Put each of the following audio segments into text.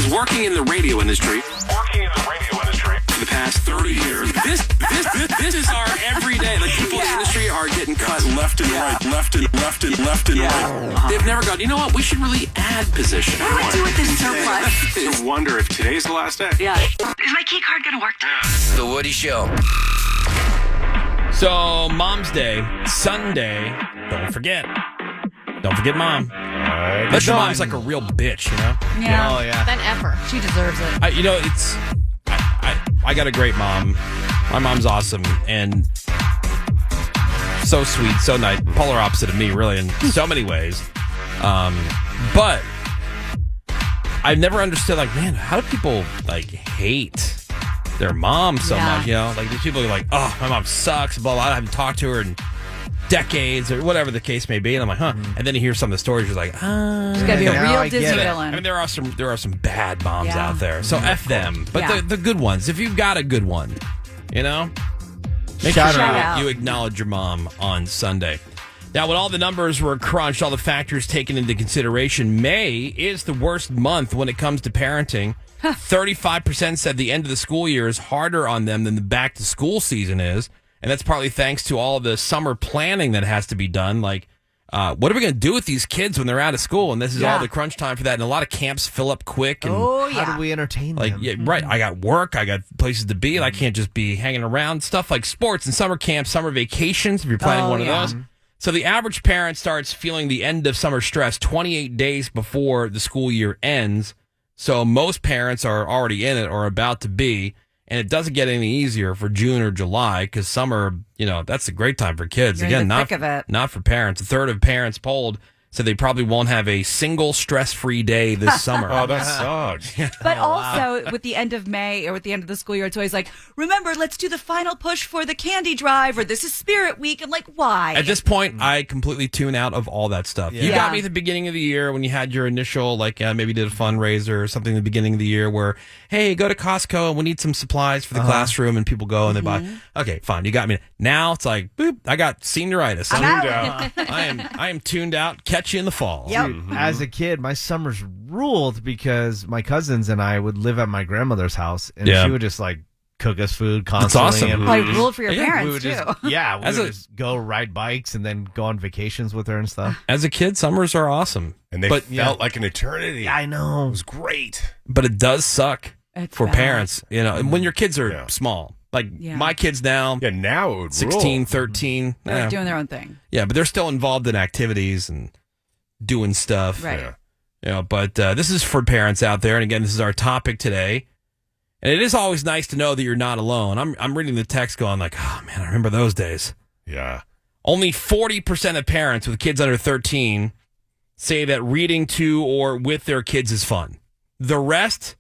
as working in the radio industry for the past 30 years. This is our everyday. Like, people in the industry are getting cut left and right, left and right. They've never gone, you know what, we should really add position. What do I do with this surplus? You wonder if today's the last day. Yeah. Is my key card going to work today? The Woody Show. So, Mom's Day, Sunday, don't forget Mom. But your mom's like a real bitch, you know? Yeah. Oh, yeah. Then F her. She deserves it. I got a great mom. My mom's awesome and so sweet, so nice. Polar opposite of me, really, in so many ways. But I've never understood, like, man, how do people, like, hate their mom so much, you know? Like, these people are like, oh, my mom sucks, blah, blah. I haven't talked to her in decades or whatever the case may be. And I'm like, huh. And then you hear some of the stories, you're like, She's got to be a real Disney villain. I mean, there are some bad moms out there. So F them. But Yeah. the good ones, if you've got a good one, you know, make Shout sure out. you acknowledge your mom on Sunday. Now, when all the numbers were crunched, all the factors taken into consideration, May is the worst month when it comes to parenting. 35% said the end of the school year is harder on them than the back to school season is. And that's partly thanks to all the summer planning that has to be done. Like, what are we going to do with these kids when they're out of school? And this is all the crunch time for that. And a lot of camps fill up quick. And How do we entertain them? yeah, right. I got work. I got places to be. And I can't just be hanging around. Stuff like sports and summer camps, summer vacations, if you're planning one of those. So the average parent starts feeling the end of summer stress 28 days before the school year ends. So most parents are already in it or about to be. And it doesn't get any easier for June or July because summer, you know, that's a great time for kids. You're Again, in the not thick of it. not for parents. A third of parents polled said they probably won't have a single stress-free day this summer. Oh, that sucks. But also, with the end of May or with the end of the school year, it's always like, remember, let's do the final push for the candy drive, or this is Spirit Week. I'm like, why? At this point, I completely tune out of all that stuff. You got me at the beginning of the year when you had your initial, like, maybe did a fundraiser or something at the beginning of the year where, hey, go to Costco and we need some supplies for the classroom, and people go and they buy. Okay, fine, you got me. Now it's like, boop, I got senioritis. I'm out. I am tuned out. Catch you in the fall. Yep. As a kid, my summers ruled because my cousins and I would live at my grandmother's house, and she would just like cook us food constantly. That's awesome. And Probably ruled for your we parents, would too. just, we As would a- just go ride bikes and then go on vacations with her and stuff. As a kid, summers are awesome. And they felt like an eternity. I know. It was great. But it does suck It's for bad. parents, you know, and when your kids are small. Like my kids now, now it would 16, rule. 13. They're doing their own thing. Yeah, but they're still involved in activities and doing stuff. Right. Yeah. You know, but this is for parents out there. And again, this is our topic today. And it is always nice to know that you're not alone. I'm reading the text going like, oh, man, I remember those days. Yeah. Only 40% of parents with kids under 13 say that reading to or with their kids is fun. The rest,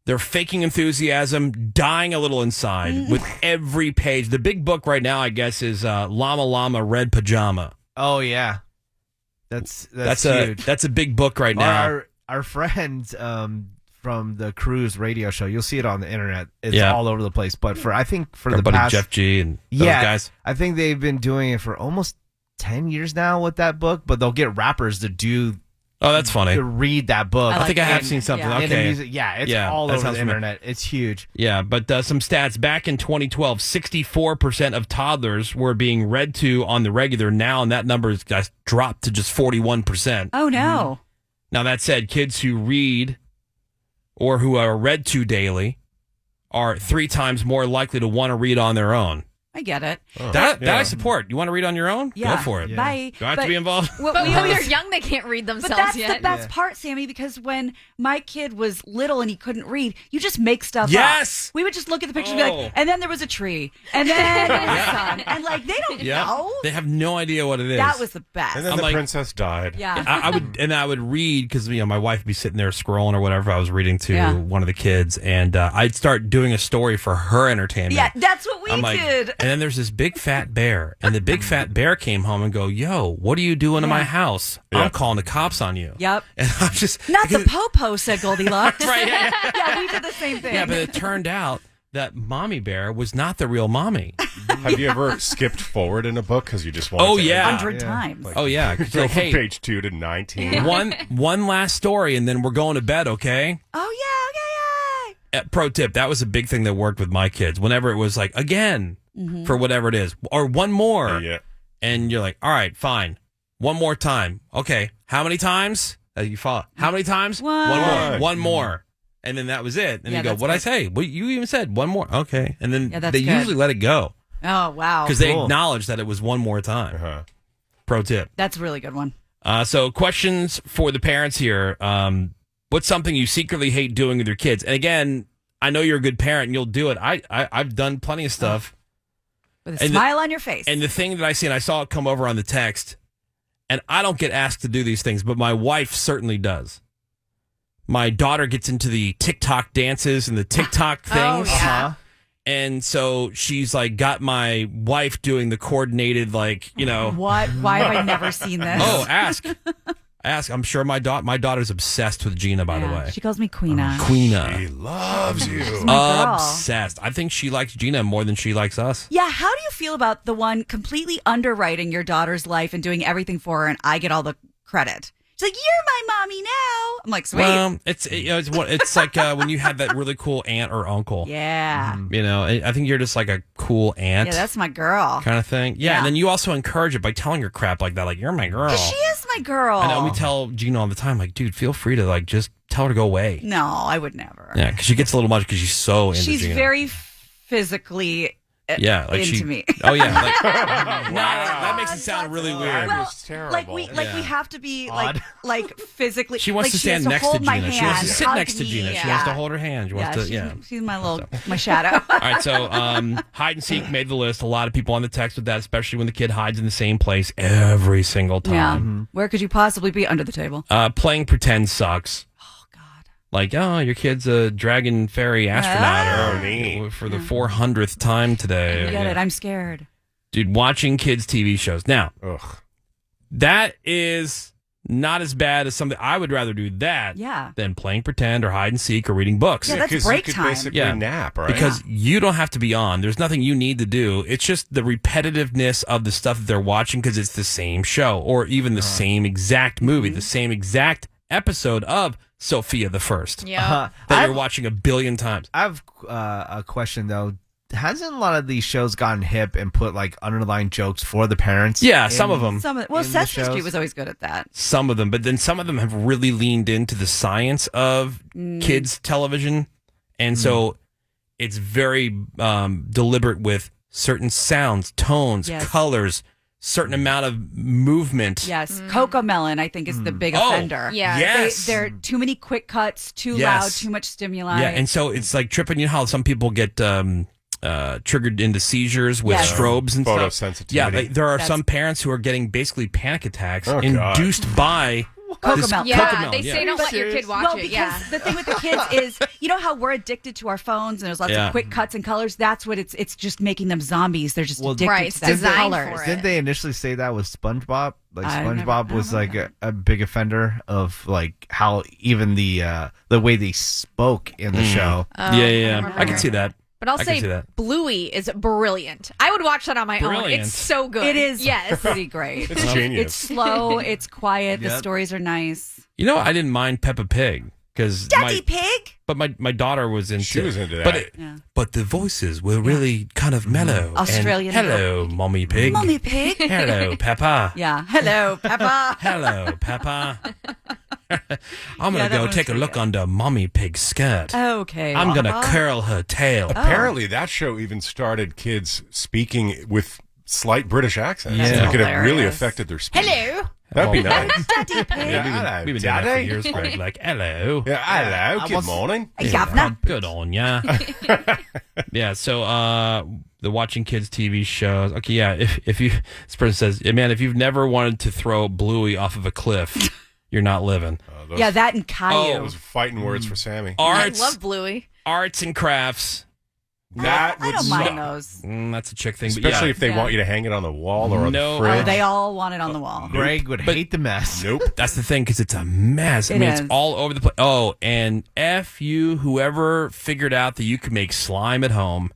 they're faking enthusiasm, dying a little inside with every page. The big book right now, I guess, is Llama Llama Red Pajama. Oh yeah, that's huge. That's a big book right now. Our friends from the Cruise radio show, you'll see it on the internet. It's all over the place. But I think for Our the buddy past Jeff G and those guys. I think they've been doing it for almost 10 years now with that book. But they'll get rappers to do. Oh, that's funny. To read that book. I think I have seen something. And the Okay. music, it's all that over sounds the internet. It's huge. Yeah, but some stats. Back in 2012, 64% of toddlers were being read to on the regular now, and that number has dropped to just 41%. Oh, no. Now, that said, kids who read or who are read to daily are 3 times more likely to want to read on their own. I get it. That I support. You want to read on your own? Yeah. Go for it. Bye. Do I have to be involved? What But we when always- they're young, they can't read But themselves that's yet. the best part, Sammy, because when my kid was little and he couldn't read, you just make stuff Yes! up. We would just look at the pictures and be like, and then there was a tree, and then there was a sun. And like, they don't know. They have no idea what it is. That was the best. And then I'm the like- princess died. Yeah. I would read because my wife would be sitting there scrolling or whatever. I was reading to Yeah. one of the kids, and I'd start doing a story for her entertainment. Yeah, that's what we I'm like, did. and then there's this big fat bear, and the big fat bear came home and go, "Yo, what are you doing in my house? Yeah. I'm calling the cops on you." Yep. And I'm just Not the po-po, said Goldilocks. right. Yeah, Yeah, we did the same thing. yeah, but it turned out that mommy bear was not the real mommy. Have you ever skipped forward in a book because you just want Oh, to yeah. 100 times. Oh yeah, it's go like, from hey, page 2 to 19. one last story, and then we're going to bed, okay? Oh, yeah. Pro tip, that was a big thing that worked with my kids. Whenever it was like, again, for whatever it is, or one more. Yeah. And you're like, all right, fine. One more time. Okay. How many times? You follow. How many times? One. One more. One more. And then that was it. And Yeah, you go, that's what'd I good. say? Well, you even said one more. Okay. And then Yeah, that's they good. usually let it go Oh, wow. because they acknowledge that it was one more time. Uh-huh. Pro tip. That's a really good one. So questions for the parents here. What's something you secretly hate doing with your kids? And again, I know you're a good parent and you'll do it. I've done plenty of stuff. With a smile on your face. And the thing that I see, and I saw it come over on the text, and I don't get asked to do these things, but my wife certainly does. My daughter gets into the TikTok dances and the TikTok things. Oh, yeah. And so she's like got my wife doing the coordinated, like, you know. What? Why have I never seen this? Oh, ask. I'm sure my daughter's obsessed with Gina, by the Yeah, way. she calls me Queena. Queena. He loves you. my girl. Obsessed. I think she likes Gina more than she likes us. Yeah, how do you feel about the one completely underwriting your daughter's life and doing everything for her, and I get all the credit? She's like, "You're my mommy now." I'm like, "Sweet." Well, it's like when you have that really cool aunt or uncle. Yeah. You know, I think you're just like a cool aunt. Yeah, that's my girl. kind of thing. Yeah, Yeah. and then you also encourage it by telling her crap like that, like you're my girl. She is my girl. I know we tell Gina all the time, like, dude, feel free to like just tell her to go away. No, I would never. Yeah, because she gets a little much because she's so into She's Gina. very physically like into me. Oh yeah, like, that makes it sound really weird. That Well, was terrible. like we have to be Odd. like physically. She wants like to stand has next to hold my Gina. She wants to hand, sit hug next to me. Gina. She Yeah. wants to hold her hand. She wants to, she's my my shadow. All right, so hide and seek made the list. A lot of people on the text with that, especially when the kid hides in the same place every single Yeah. time. Where could you possibly be? Under the table. Playing pretend sucks. Oh God. Like, oh, your kid's a dragon fairy astronaut Oh, neat. for the 400th time today. You get it. I'm scared. Dude, watching kids' TV shows. Now, Ugh. that is not as bad as something. I would rather do that Yeah. than playing pretend or hide and seek or reading books. Yeah, that's 'Cause break you could time. basically Yeah. nap, right? Because you don't have to be on. There's nothing you need to do. It's just the repetitiveness of the stuff that they're watching because it's the same show or even the same exact movie, the same exact episode of Sophia the First Yeah. that you're watching a billion times. I have a question though. Hasn't a lot of these shows gotten hip and put like underlying jokes for the parents? Yeah, some of them. Some of, well, in the Sesame Street shows? was always good at that. Some of them, but then some of them have really leaned into the science of kids television, and so it's very deliberate with certain sounds, tones, Yes. colors, certain amount of movement. Yes, Coco Melon, I think, is the big Oh, offender. Yeah. yes. They're too many quick cuts, too Yes. loud, too much stimuli. Yeah, and so it's like tripping. You know how some people get triggered into seizures with Yes. strobes and stuff. Photosensitivity. Yeah, there are That's- some parents who are getting basically panic attacks Oh, God. induced by Coco this Melon. Yeah, Cocomelon, they say don't let your kid watch well, it. because Yeah. the thing with the kids is, you know how we're addicted to our phones and there's lots Yeah. of quick cuts and colors? That's what it's just making them zombies. They're just addicted Right, to that designed colors. for it. Didn't they initially say that with SpongeBob? Like I never- SpongeBob I was don't like know. a big offender of like how even the way they spoke in the show. yeah. I can see that. But I'll I can see say that. Bluey is brilliant. I would watch that on my own. Brilliant. It's so good. It is Yes. pretty great. It's genius. It's slow. It's quiet. The Yep. stories are nice. You know, I didn't mind Peppa Pig because Daddy Pig. but my daughter was into. She was into that. But Yeah. but the voices were really kind of mellow. Australian. And, hello, Mommy Pig. Mommy Pig. Hello, Peppa. Yeah. Hello, Peppa. Hello, Peppa. I'm Yeah, gonna that go one's take a pretty look good. under Mommy Pig's skirt. Okay. I'm gonna Papa. curl her tail. Apparently, that show even started kids speaking with slight British accents. Yeah. Like it had really Hilarious. affected their speech. Hello. That'd be Well, nice. Daddy Pig. Yeah, hello, We've been doing that for Daddy. years, Greg. Like, hello. Yeah, hello. Good morning. Governor. Good on ya. Yeah, so the watching kids TV shows. Okay, yeah, if you this person says, "Yeah, man, if you've never wanted to throw Bluey off of a cliff, you're not living. Those- Yeah, that and Caillou. Those fighting words for Sammy. Arts, I love Bluey. arts and crafts. That I would don't suck. mind those. That's a chick thing. but Especially yeah. if they Yeah. want you to hang it on the wall or on No. the fridge. Oh, they all want it on the wall. Greg would But- hate the mess. Nope. That's the thing, because it's a mess. I It mean, is. it's all over the place. Oh, and F you, whoever figured out that you could make slime at home.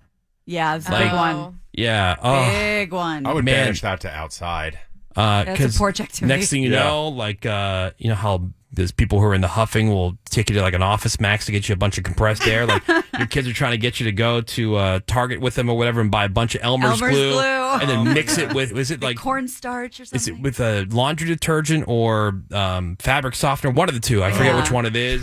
Yeah, it's a Like- big one. Yeah. Oh, Big one. I would Man. banish that to outside. That's a 'cause porch activity. next thing you Yeah. know, like, you know how there's people who are in the huffing will take you to like an Office Max to get you a bunch of compressed air. Like your kids are trying to get you to go to Target with them or whatever and buy a bunch of Elmer's glue and then mix it with, is it like cornstarch or something? Is it with a laundry detergent or fabric softener? One of the two. I forget which one it is.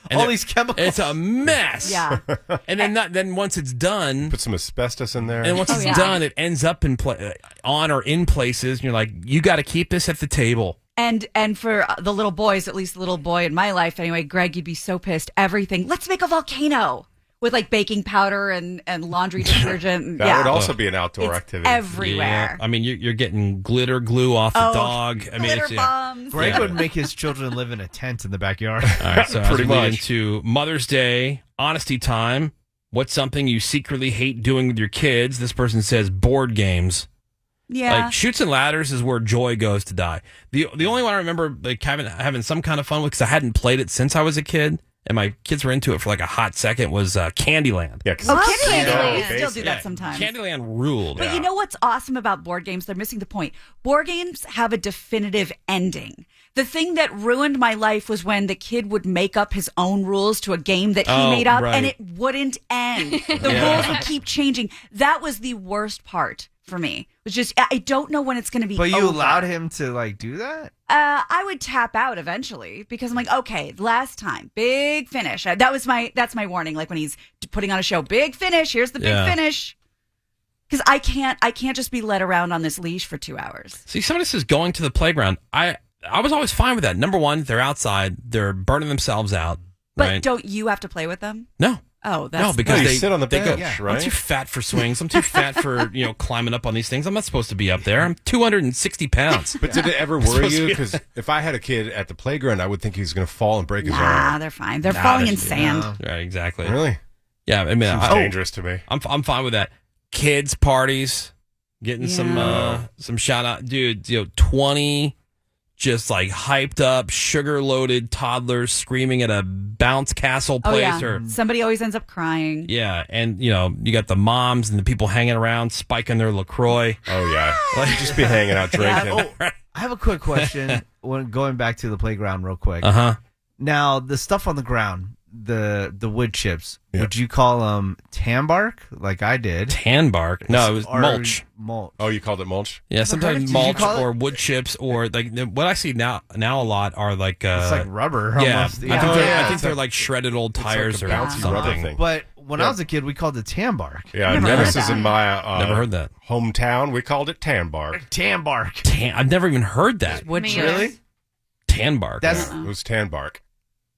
And all these chemicals. It's a mess. Yeah. And then once it's done, Put some asbestos in there. and once it's done, it ends up on or in places. And you're like, you got to keep this at the table. And for the little boys, at least the little boy in my life anyway, Greg, you'd be so pissed. Everything. Let's make a volcano with like baking powder and laundry detergent. That would also be an outdoor activity. Everywhere. Yeah. I mean, you're getting glitter glue off the dog. I mean, glitter bombs. Greg would make his children live in a tent in the backyard. All right, so as we Pretty lead much. into Mother's Day, honesty time. What's something you secretly hate doing with your kids? This person says board games. Yeah. Like Chutes and Ladders is where joy goes to die. The only one I remember like having some kind of fun with because I hadn't played it since I was a kid, and my kids were into it for like a hot second was Candyland. Yeah, because Candyland. so Still do that Yeah, sometimes. Candyland ruled. But you know what's awesome about board games? They're missing the point. Board games have a definitive ending. The thing that ruined my life was when the kid would make up his own rules to a game that he made up, and it wouldn't end. The rules would keep changing. That was the worst part for me. It was just, I don't know when it's going to be But you over. allowed him to like do that? I would tap out eventually because I'm like, okay, last time, big finish. That's my warning. Like when he's putting on a show, big finish. Here's the big finish. Because I can't just be led around on this leash for 2 hours. See, somebody says going to the playground. I was always fine with that. Number one, they're outside. They're burning themselves out. But right? don't you have to play with them? No. Oh, that's No, because you they sit on the they go, bench, I'm right? too fat for swings. I'm too fat for climbing up on these things. I'm not supposed to be up there. I'm 260 pounds. But did it ever worry you? Because if I had a kid at the playground, I would think he was going to fall and break his arm. they're fine. They're falling in sand. Right, exactly. Really? Yeah, I mean, Seems dangerous to me. I'm fine with that. Kids parties, getting some shout out, dude. 20 just like hyped up, sugar loaded toddlers screaming at a bounce castle place Somebody always ends up crying. Yeah, and you got the moms and the people hanging around spiking their LaCroix. Oh yeah, just be hanging out drinking. I have a quick question. When going back to the playground, real quick. Now the stuff on the ground, the wood chips. Would you call them tan bark like I did? Tan bark? No, it was mulch. Mulch. Oh, you called it mulch? Yeah, sometimes Did you mulch call it? or wood chips or like what I see now a lot are like It's like rubber. yeah, Almost. I think they're like shredded old tires like a or bouncy rubber something. thing. But when I was a kid, we called it tan bark. Yeah, Never Dennis heard is that. in my Never heard that. hometown. We called it tan bark. Tan bark. I've never even heard that. Wood Me chips. either. Tan bark. That's It was tan bark.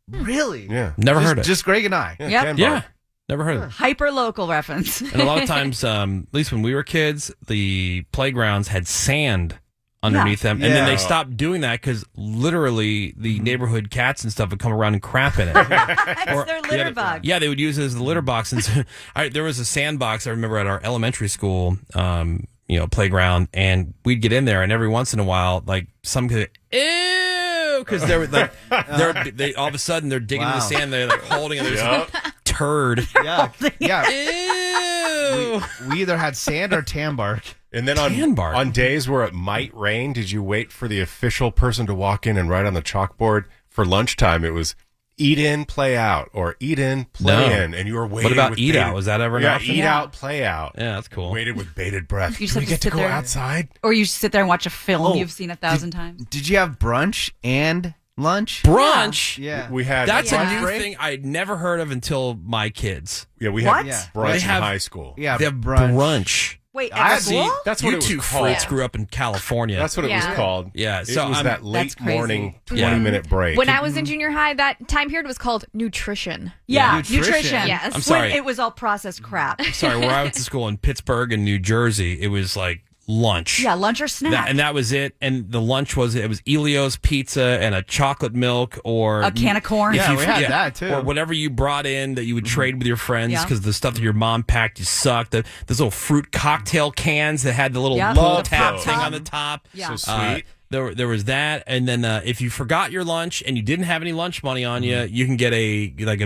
really. Yeah. Never heard it. Just Greg and I. Yeah, Yep. tan Yeah, bark. never heard of it. Hyper local reference. And a lot of times, at least when we were kids, the playgrounds had sand underneath them, and then they stopped doing that because literally the neighborhood cats and stuff would come around and crap in it. It's their litter bug. Yeah, they would use it as the litter box. And so, there was a sandbox I remember at our elementary school, playground, and we'd get in there, and every once in a while, like some kid, ew, because they were like, they all of a sudden they're digging in the sand, they're like holding it, there's a turd. Yeah. Yeah. Ew. We either had sand or tan bark. And then Tan bark. on days where it might rain, did you wait for the official person to walk in and write on the chalkboard for lunchtime? It was eat in, play out, or eat in, play in, and you were waiting. What about with eat bated, out? Was that ever an Yeah, option? eat out, play out. Yeah, that's cool. Waited with bated breath. You just Do we have to get to sit go there. outside? Or you sit there and watch a film Oh, you've seen 1,000 times. Did you have brunch and lunch? Brunch. Yeah. We had That's Yeah. a new break? thing I'd never heard of until my kids. Yeah, we What? had Yeah. brunch They have- in high school. Yeah. They have brunch. brunch. Wait, I at school? That's what You it was two called. fruits grew up in California. That's what it was Yeah. called. Yeah, It so was I'm- that late crazy. morning Yeah. 20-minute break. When I was in junior high, that time period was called nutrition. Yeah, Nutrition. nutrition. Yes. I'm sorry. When it was all processed crap. Sorry, where I went to school in Pittsburgh and New Jersey, it was like lunch. Yeah, lunch or snack. And that was it. And the lunch was Elio's pizza and a chocolate milk or A can of corn. Yeah, we had that, too. Or whatever you brought in that you would trade with your friends Yeah. because the stuff that your mom packed you sucked. Those little fruit cocktail cans that had the little Yeah. pull Love tab those. thing on the top. Yeah. So sweet. There was that, and then if you forgot your lunch and you didn't have any lunch money on you, you can get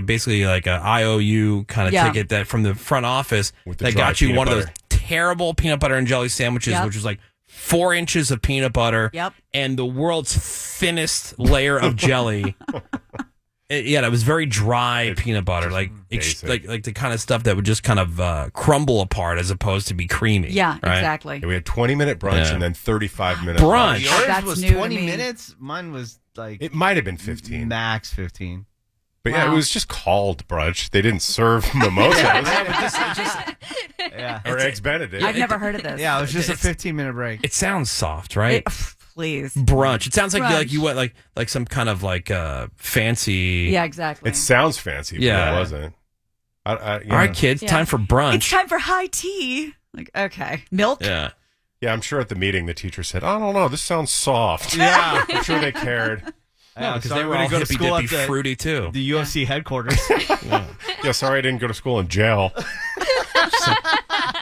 basically like a IOU kind of Yeah. ticket that from the front office With the that dry got you peanut one of butter. those terrible peanut butter and jelly sandwiches, Yep. which was like 4 inches of peanut butter, Yep. and the world's thinnest layer of jelly. That was very dry peanut butter, like the kind of stuff that would just kind of crumble apart as opposed to be creamy. Yeah, right? exactly. Yeah, we had 20-minute brunch and then 35-minute Brunch. Yours That's was new to 20 me. minutes. Mine was like It might have been 15. max 15. But yeah, Wow. it was just called brunch. They didn't serve mimosas Yeah. or eggs Benedict. I've never heard of this. Yeah, it was just a 15-minute break. It sounds soft, right? Please. Brunch. It sounds like Brunch. you went like some kind of like fancy. Yeah, exactly. It sounds fancy, but Yeah. it wasn't. All right, kids, time for brunch. It's time for high tea. Like, okay. Milk? Yeah. Yeah, I'm sure at the meeting the teacher said, I don't know, this sounds soft. Yeah. I'm sure they cared. Yeah, because sorry, they were we're all gonna go to school hippy-dippy at the, fruity too. the UFC headquarters. Yeah, sorry I didn't go to school in jail.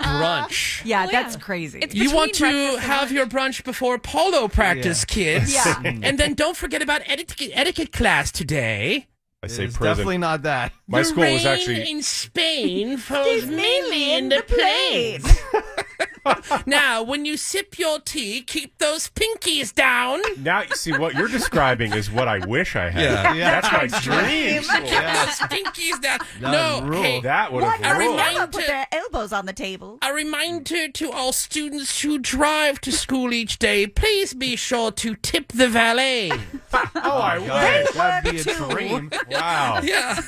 Brunch. Yeah, that's crazy. It's You between want to breakfast and have lunch. your brunch before polo practice, kids. Yeah. And then don't forget about etiquette class today. I say It's prison. definitely not that. My The school was rain actually in Spain falls mainly in the plain. Now, when you sip your tea, keep those pinkies down. now. See what you're describing is what I wish I had. Yeah. That's my dream. Keep those pinkies down. That rule. Hey, That would Why have do they ruled. never put their elbows on the table? a reminder to all students who drive to school each day, please be sure to tip the valet. Oh, I wish. That'd be a too. dream. Wow. Yeah,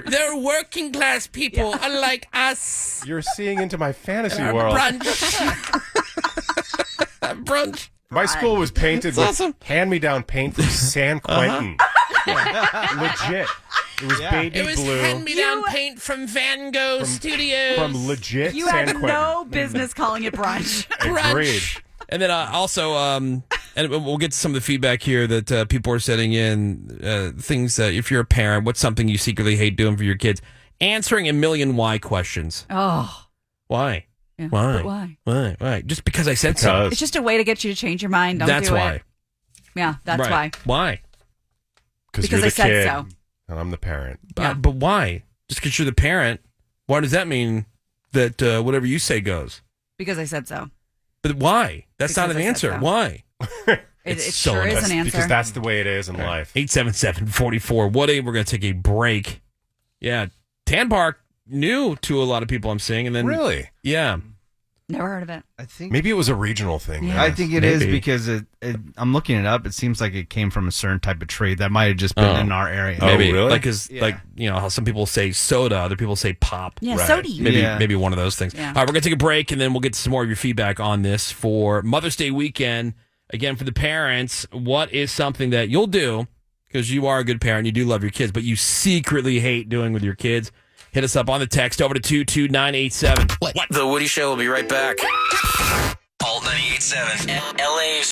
they're working class people, unlike us. You're seeing into my fantasy world. Brunch. Brunch. My school was painted with awesome. hand-me-down paint from San Quentin. Legit. It was baby It was blue hand-me-down You- paint from Van Gogh Studios. from legit You San had Quentin. no business calling it brunch. Brunch. Agreed. And then also, and we'll get to some of the feedback here that people are sending in. Things that if you're a parent, what's something you secretly hate doing for your kids? Answering a million why questions. Oh. Why? Yeah, Why? but why? Why? Why? Just because I said so. It's just a way to get you to change your mind. Don't That's do why. it. Yeah, that's Right. Why? Because you're the I said kid, so. and I'm the parent. Yeah. But why? Just because you're the parent, why does that mean that whatever you say goes? Because I said so. But why? That's not Because an I said answer. so. Why? It so sure is nice an answer. Because that's the way it is in life. 877-44. What a, we're going to take a break. Yeah. Tan Park, new to a lot of people I'm seeing. And then, Really? yeah. Never heard of it. I think Maybe it was a regional thing. Yeah. then. I think it is Maybe. because I'm looking it up. It seems like it came from a certain type of trade that might have just been in our area. Oh, Maybe. really? Like, like, how some people say soda, other people say pop. Yeah, Right. sody. Maybe one of those things. Yeah. All right, we're going to take a break, and then we'll get to some more of your feedback on this for Mother's Day weekend. Again, for the parents, what is something that you'll do, because you are a good parent, you do love your kids, but you secretly hate doing with your kids? Hit us up on the text over to 22987. The Woody Show will be right back. All 98.7 LA's